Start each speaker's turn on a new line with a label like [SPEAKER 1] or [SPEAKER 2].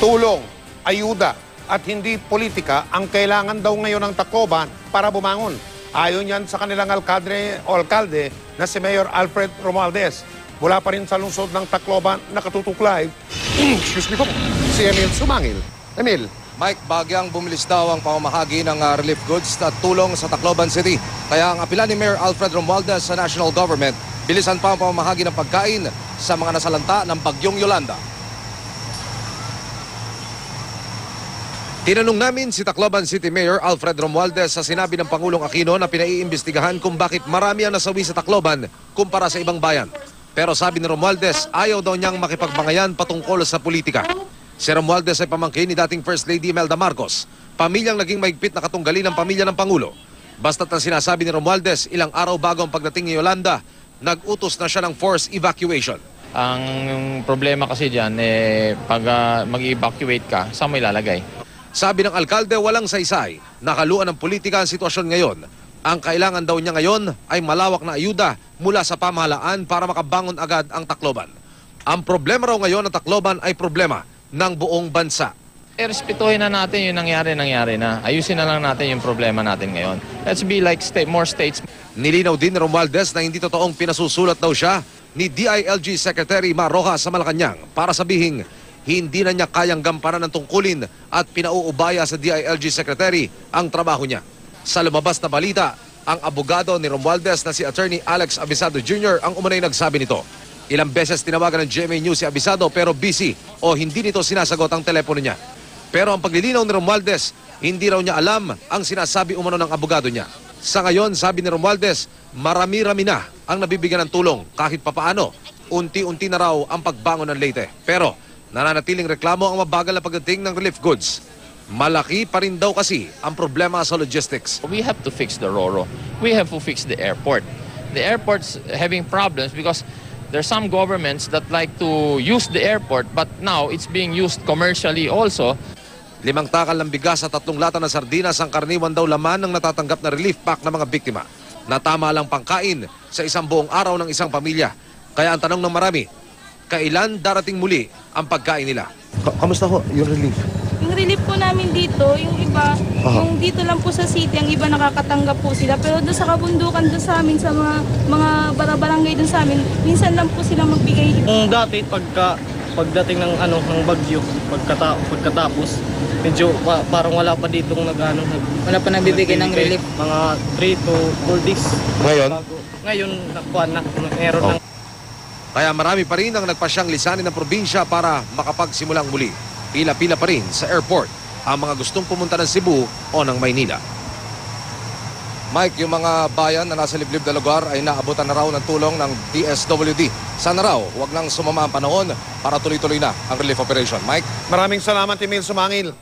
[SPEAKER 1] tulong, ayuda at hindi politika ang kailangan daw ngayon ng Tacloban para bumangon. Ayon yan sa kanilang alkalde na si Mayor Alfred Romualdez. Mula pa rin sa lungsod ng Tacloban, nakatutuklay, excuse me po, si Emil Sumangil. Emil.
[SPEAKER 2] Mike, bagyang bumilis daw ang pamamahagi ng relief goods at tulong sa Tacloban City. Kaya ang apela ni Mayor Alfred Romualdez sa national government, bilisan pa ang pamamahagi ng pagkain sa mga nasalanta ng Bagyong Yolanda. Tinanong namin si Tacloban City Mayor Alfred Romualdez sa sinabi ng Pangulong Aquino na pinaiimbestigahan kung bakit marami ang nasawi sa Tacloban kumpara sa ibang bayan. Pero sabi ni Romualdez, ayaw daw niyang makipagbangayan patungkol sa politika. Si Romualdez ay pamangkin ni dating First Lady Imelda Marcos, pamilyang naging mahigpit na katunggali ng pamilya ng Pangulo. Basta't ang sinasabi ni Romualdez, ilang araw bago ang pagdating ni Yolanda, nag-utos na siya ng forced evacuation.
[SPEAKER 3] Ang problema kasi dyan, pag mag-evacuate ka, saan mo ilalagay?
[SPEAKER 2] Sabi ng alkalde, walang saysay. Nakaluan ng politika ang sitwasyon ngayon. Ang kailangan daw niya ngayon ay malawak na ayuda mula sa pamahalaan para makabangon agad ang Tacloban. Ang problema raw ngayon ng Tacloban ay problema ng buong bansa.
[SPEAKER 3] Respetuhin na natin yung nangyari na. Ayusin na lang natin yung problema natin ngayon. Let's be like more states.
[SPEAKER 2] Nilinaw din ni Romualdez na hindi totoong pinasusulat daw siya ni DILG Secretary Mar Rojas sa Malacanang para sabihin hindi na niya kayang gampanan ng tungkulin at pinauubaya sa DILG Secretary ang trabaho niya. Sa lumabas na balita, ang abogado ni Romualdez na si Attorney Alex Abisado Jr. ang umunay nagsabi nito. Ilang beses tinawagan ng GMA News si Abisado pero busy o hindi nito sinasagot ang telepono niya. Pero ang paglilinaw ni Romualdez, hindi raw niya alam ang sinasabi umano ng abogado niya. Sa ngayon, sabi ni Romualdez, marami-rami na ang nabibigyan ng tulong kahit papaano. Unti-unti na raw ang pagbangon ng Leyte. Pero nananatiling reklamo ang mabagal na pagdating ng relief goods. Malaki pa rin daw kasi ang problema sa logistics.
[SPEAKER 3] We have to fix the RoRo. We have to fix the airport. The airport's having problems because there's some governments that like to use the airport but now it's being used commercially also.
[SPEAKER 2] 5 takal ng bigas at 3 lata ng sardinas ang karaniwan daw laman ng natatanggap na relief pack ng mga biktima. Natama lang pangkain sa isang buong araw ng isang pamilya. Kaya ang tanong ng marami, kailan darating muli ang pagkain nila?
[SPEAKER 4] Kamusta ho yung relief?
[SPEAKER 5] Yung relief po namin dito, yung iba, yung dito lang po sa city, ang iba nakakatanggap po sila. Pero doon sa kabundukan, doon sa amin, sa mga barangay doon sa amin, minsan lang po sila magbigay.
[SPEAKER 6] Dati, pagdating ng bagyo, pagkatapos, medyo parang wala pa ditong
[SPEAKER 7] wala pa nagbibigay ng relief.
[SPEAKER 6] Mga 3 to 4 days.
[SPEAKER 4] Ngayon?
[SPEAKER 6] Ngayon, nakuha na. Meron ng...
[SPEAKER 2] Kaya marami pa rin ang nagpasyang lisanin ng probinsya para makapagsimulang muli. Pila-pila pa rin sa airport ang mga gustong pumunta ng Cebu o ng Maynila. Mike, yung mga bayan na nasa liblib na lugar ay naabutan na raw ng tulong ng DSWD. Sana raw, huwag nang sumama ang panahon para tuloy-tuloy na ang relief operation. Mike?
[SPEAKER 1] Maraming salamat, Emil Sumangil.